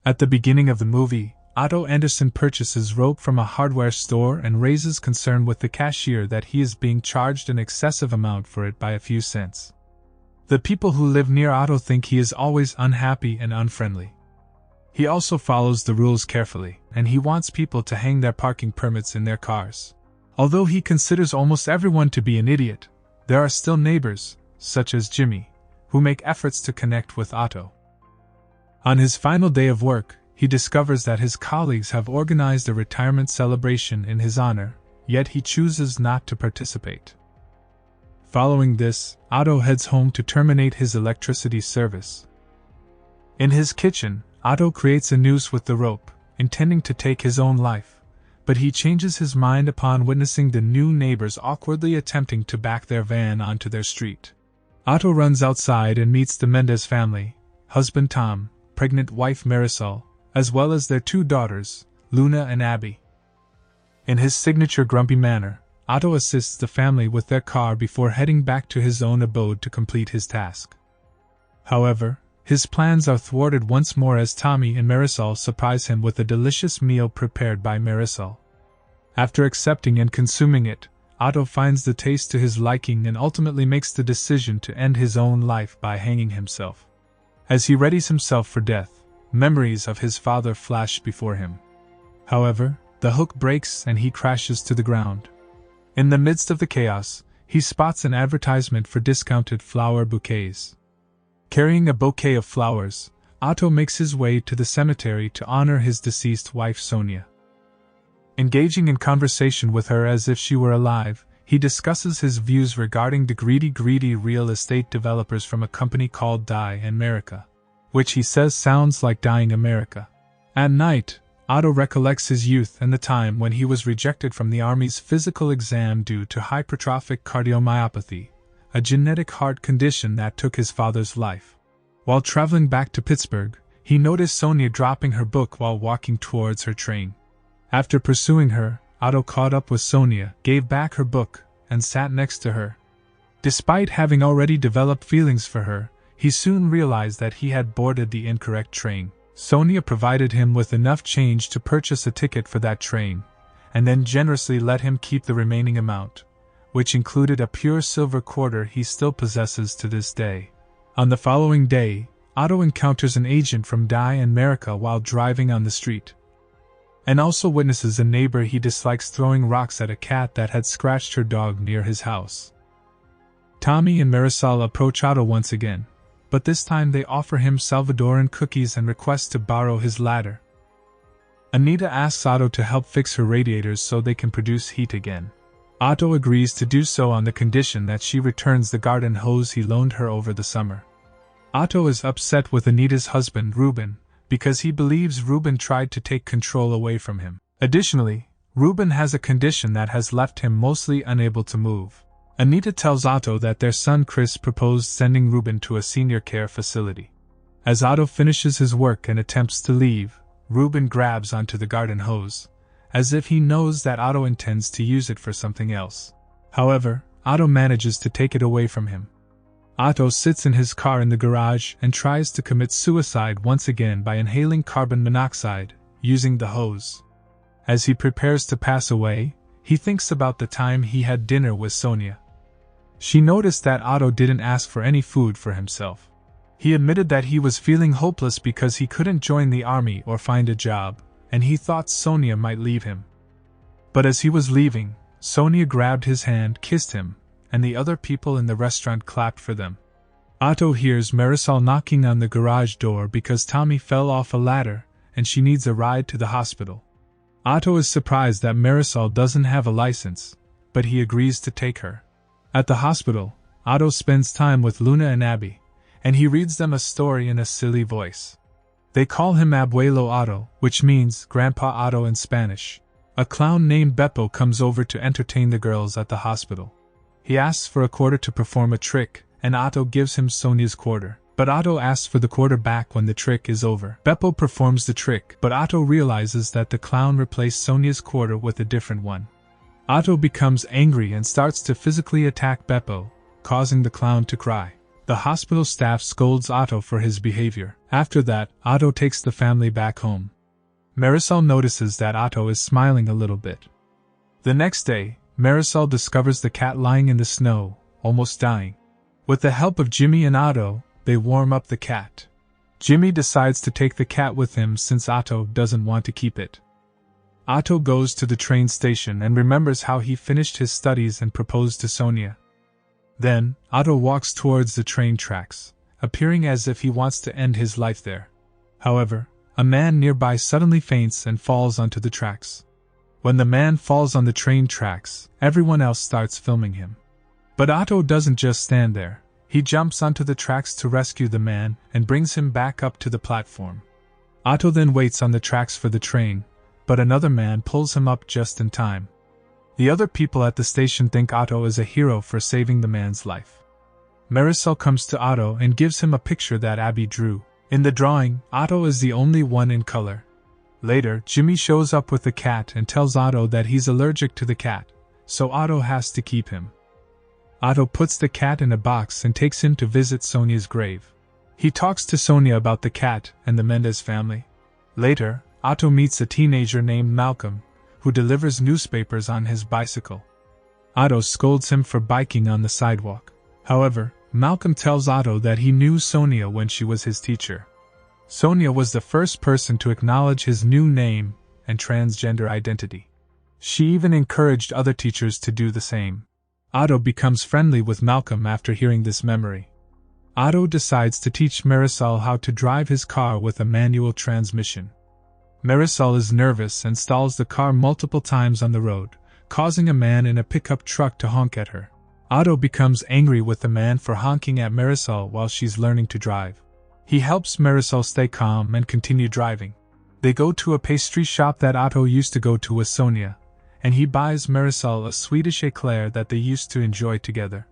At the beginning of the movie, Otto Anderson purchases rope from a hardware store and raises concern with the cashier that he is being charged an excessive amount for it by a few cents. The people who live near Otto think he is always unhappy and unfriendly. He also follows the rules carefully, and he wants people to hang their parking permits in their cars. Although he considers almost everyone to be an idiot, there are still neighbors, such as Jimmy, who make efforts to connect with Otto. On his final day of work, he discovers that his colleagues have organized a retirement celebration in his honor, yet he chooses not to participate. Following this, Otto heads home to terminate his electricity service. In his kitchen, Otto creates a noose with the rope, intending to take his own life, but he changes his mind upon witnessing the new neighbors awkwardly attempting to back their van onto their street. Otto runs outside and meets the Mendez family, husband Tom, pregnant wife Marisol, as well as their two daughters, Luna and Abby. In his signature grumpy manner, Otto assists the family with their car before heading back to his own abode to complete his task. However, his plans are thwarted once more as Tommy and Marisol surprise him with a delicious meal prepared by Marisol. After accepting and consuming it, Otto finds the taste to his liking and ultimately makes the decision to end his own life by hanging himself. As he readies himself for death, memories of his father flash before him. However, the hook breaks and he crashes to the ground. In the midst of the chaos, he spots an advertisement for discounted flower bouquets. Carrying a bouquet of flowers, Otto makes his way to the cemetery to honor his deceased wife Sonia. Engaging in conversation with her as if she were alive, he discusses his views regarding the greedy real estate developers from a company called Die America, which he says sounds like Dying America. At night, Otto recollects his youth and the time when he was rejected from the Army's physical exam due to hypertrophic cardiomyopathy, a genetic heart condition that took his father's life. While traveling back to Pittsburgh, he noticed Sonia dropping her book while walking towards her train. After pursuing her, Otto caught up with Sonia, gave back her book, and sat next to her. Despite having already developed feelings for her, he soon realized that he had boarded the incorrect train. Sonia provided him with enough change to purchase a ticket for that train, and then generously let him keep the remaining amount, which included a pure silver quarter he still possesses to this day. On the following day, Otto encounters an agent from Die America while driving on the street, and also witnesses a neighbor he dislikes throwing rocks at a cat that had scratched her dog near his house. Tommy and Marisol approach Otto once again, but this time they offer him Salvadoran cookies and request to borrow his ladder. Anita asks Otto to help fix her radiators so they can produce heat again. Otto agrees to do so on the condition that she returns the garden hose he loaned her over the summer. Otto is upset with Anita's husband, Ruben, because he believes Ruben tried to take control away from him. Additionally, Ruben has a condition that has left him mostly unable to move. Anita tells Otto that their son Chris proposed sending Ruben to a senior care facility. As Otto finishes his work and attempts to leave, Ruben grabs onto the garden hose, as if he knows that Otto intends to use it for something else. However, Otto manages to take it away from him. Otto sits in his car in the garage and tries to commit suicide once again by inhaling carbon monoxide, using the hose. As he prepares to pass away, he thinks about the time he had dinner with Sonia. She noticed that Otto didn't ask for any food for himself. He admitted that he was feeling hopeless because he couldn't join the army or find a job, and he thought Sonia might leave him. But as he was leaving, Sonia grabbed his hand, kissed him, and the other people in the restaurant clapped for them. Otto hears Marisol knocking on the garage door because Tommy fell off a ladder and she needs a ride to the hospital. Otto is surprised that Marisol doesn't have a license, but he agrees to take her. At the hospital, Otto spends time with Luna and Abby, and he reads them a story in a silly voice. They call him Abuelo Otto, which means Grandpa Otto in Spanish. A clown named Beppo comes over to entertain the girls at the hospital. He asks for a quarter to perform a trick, and Otto gives him Sonia's quarter. But Otto asks for the quarter back when the trick is over. Beppo performs the trick, but Otto realizes that the clown replaced Sonia's quarter with a different one. Otto becomes angry and starts to physically attack Beppo, causing the clown to cry. The hospital staff scolds Otto for his behavior. After that, Otto takes the family back home. Marisol notices that Otto is smiling a little bit. The next day, Marisol discovers the cat lying in the snow, almost dying. With the help of Jimmy and Otto, they warm up the cat. Jimmy decides to take the cat with him since Otto doesn't want to keep it. Otto goes to the train station and remembers how he finished his studies and proposed to Sonia. Then, Otto walks towards the train tracks, appearing as if he wants to end his life there. However, a man nearby suddenly faints and falls onto the tracks. When the man falls on the train tracks, everyone else starts filming him. But Otto doesn't just stand there. He jumps onto the tracks to rescue the man and brings him back up to the platform. Otto then waits on the tracks for the train, but another man pulls him up just in time. The other people at the station think Otto is a hero for saving the man's life. Marisol comes to Otto and gives him a picture that Abby drew. In the drawing, Otto is the only one in color. Later, Jimmy shows up with the cat and tells Otto that he's allergic to the cat, so Otto has to keep him. Otto puts the cat in a box and takes him to visit Sonia's grave. He talks to Sonia about the cat and the Mendez family. Later, Otto meets a teenager named Malcolm, who delivers newspapers on his bicycle. Otto scolds him for biking on the sidewalk. However, Malcolm tells Otto that he knew Sonia when she was his teacher. Sonia was the first person to acknowledge his new name and transgender identity. She even encouraged other teachers to do the same. Otto becomes friendly with Malcolm after hearing this memory. Otto decides to teach Marisol how to drive his car with a manual transmission. Marisol is nervous and stalls the car multiple times on the road, causing a man in a pickup truck to honk at her. Otto becomes angry with the man for honking at Marisol while she's learning to drive. He helps Marisol stay calm and continue driving. They go to a pastry shop that Otto used to go to with Sonia, and he buys Marisol a Swedish eclair that they used to enjoy together.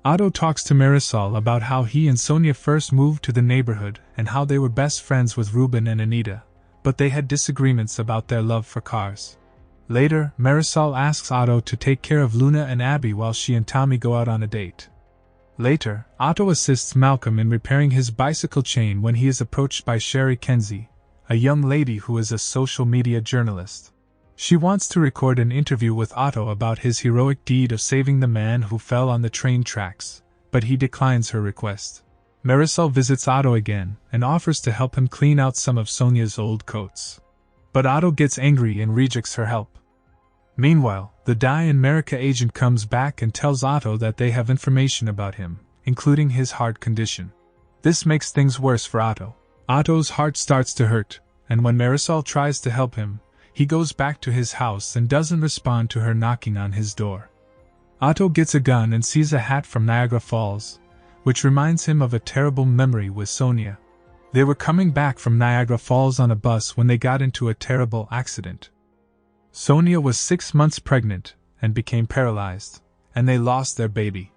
Otto talks to Marisol about how he and Sonia first moved to the neighborhood and how they were best friends with Ruben and Anita, but they had disagreements about their love for cars. Later, Marisol asks Otto to take care of Luna and Abby while she and Tommy go out on a date. Later, Otto assists Malcolm in repairing his bicycle chain when he is approached by Sherry Kenzie, a young lady who is a social media journalist. She wants to record an interview with Otto about his heroic deed of saving the man who fell on the train tracks, but he declines her request. Marisol visits Otto again and offers to help him clean out some of Sonia's old coats. But Otto gets angry and rejects her help. Meanwhile, the Die in America agent comes back and tells Otto that they have information about him, including his heart condition. This makes things worse for Otto. Otto's heart starts to hurt, and when Marisol tries to help him, he goes back to his house and doesn't respond to her knocking on his door. Otto gets a gun and sees a hat from Niagara Falls, which reminds him of a terrible memory with Sonia. They were coming back from Niagara Falls on a bus when they got into a terrible accident. Sonia was 6 months pregnant and became paralyzed, and they lost their baby.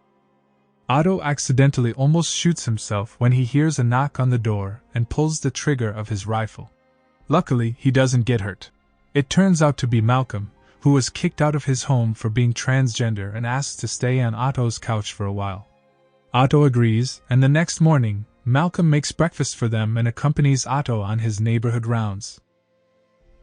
Otto accidentally almost shoots himself when he hears a knock on the door and pulls the trigger of his rifle. Luckily, he doesn't get hurt. It turns out to be Malcolm, who was kicked out of his home for being transgender and asked to stay on Otto's couch for a while. Otto agrees, and the next morning, Malcolm makes breakfast for them and accompanies Otto on his neighborhood rounds.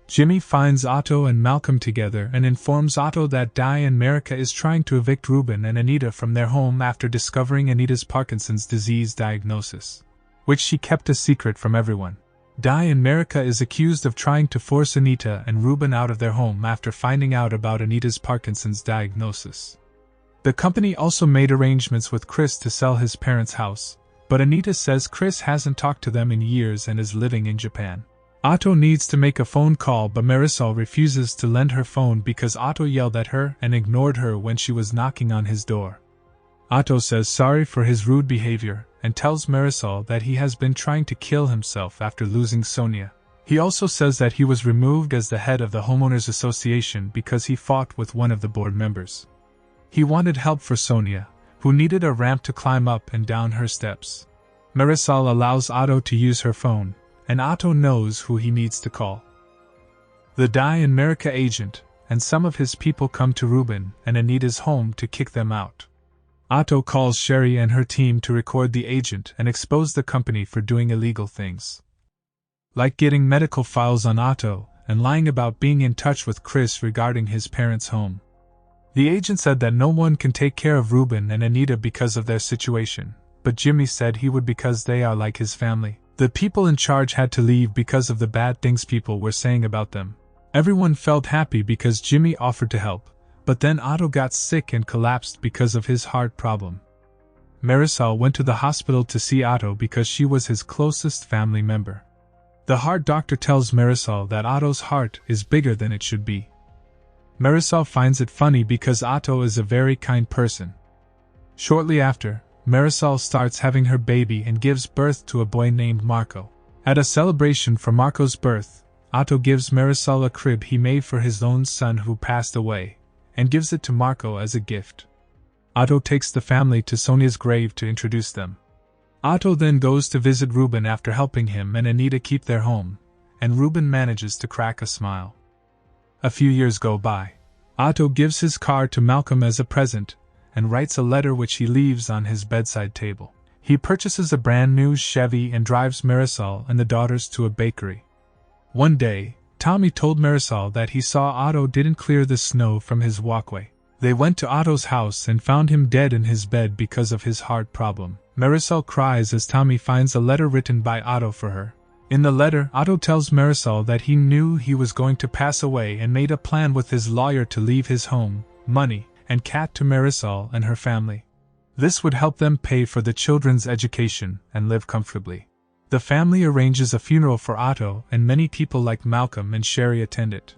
Jimmy finds Otto and Malcolm together and informs Otto that Die in America is trying to evict Ruben and Anita from their home after discovering Anita's Parkinson's disease diagnosis, which she kept a secret from everyone. Die in America is accused of trying to force Anita and Ruben out of their home after finding out about Anita's Parkinson's diagnosis. The company also made arrangements with Chris to sell his parents' house, but Anita says Chris hasn't talked to them in years and is living in Japan. Otto needs to make a phone call, but Marisol refuses to lend her phone because Otto yelled at her and ignored her when she was knocking on his door. Otto says sorry for his rude behavior and tells Marisol that he has been trying to kill himself after losing Sonia. He also says that he was removed as the head of the Homeowners Association because he fought with one of the board members. He wanted help for Sonia, who needed a ramp to climb up and down her steps. Marisol allows Otto to use her phone, and Otto knows who he needs to call. The Die in America agent and some of his people come to Ruben and Anita's home to kick them out. Otto calls Sherry and her team to record the agent and expose the company for doing illegal things, like getting medical files on Otto and lying about being in touch with Chris regarding his parents' home. The agent said that no one can take care of Ruben and Anita because of their situation, but Jimmy said he would because they are like his family. The people in charge had to leave because of the bad things people were saying about them. Everyone felt happy because Jimmy offered to help, but then Otto got sick and collapsed because of his heart problem. Marisol went to the hospital to see Otto because she was his closest family member. The heart doctor tells Marisol that Otto's heart is bigger than it should be. Marisol finds it funny because Otto is a very kind person. Shortly after, Marisol starts having her baby and gives birth to a boy named Marco. At a celebration for Marco's birth, Otto gives Marisol a crib he made for his own son who passed away, and gives it to Marco as a gift. Otto takes the family to Sonia's grave to introduce them. Otto then goes to visit Ruben after helping him and Anita keep their home, and Ruben manages to crack a smile. A few years go by. Otto gives his car to Malcolm as a present, and writes a letter which he leaves on his bedside table. He purchases a brand new Chevy and drives Marisol and the daughters to a bakery. One day, Tommy told Marisol that he saw Otto didn't clear the snow from his walkway. They went to Otto's house and found him dead in his bed because of his heart problem. Marisol cries as Tommy finds a letter written by Otto for her. In the letter, Otto tells Marisol that he knew he was going to pass away and made a plan with his lawyer to leave his home, money, and cat to Marisol and her family. This would help them pay for the children's education and live comfortably. The family arranges a funeral for Otto and many people like Malcolm and Sherry attend it.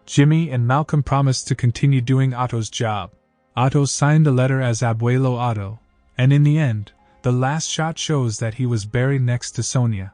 Jimmy and Malcolm promised to continue doing Otto's job. Otto signed the letter as Abuelo Otto, and in the end, the last shot shows that he was buried next to Sonia.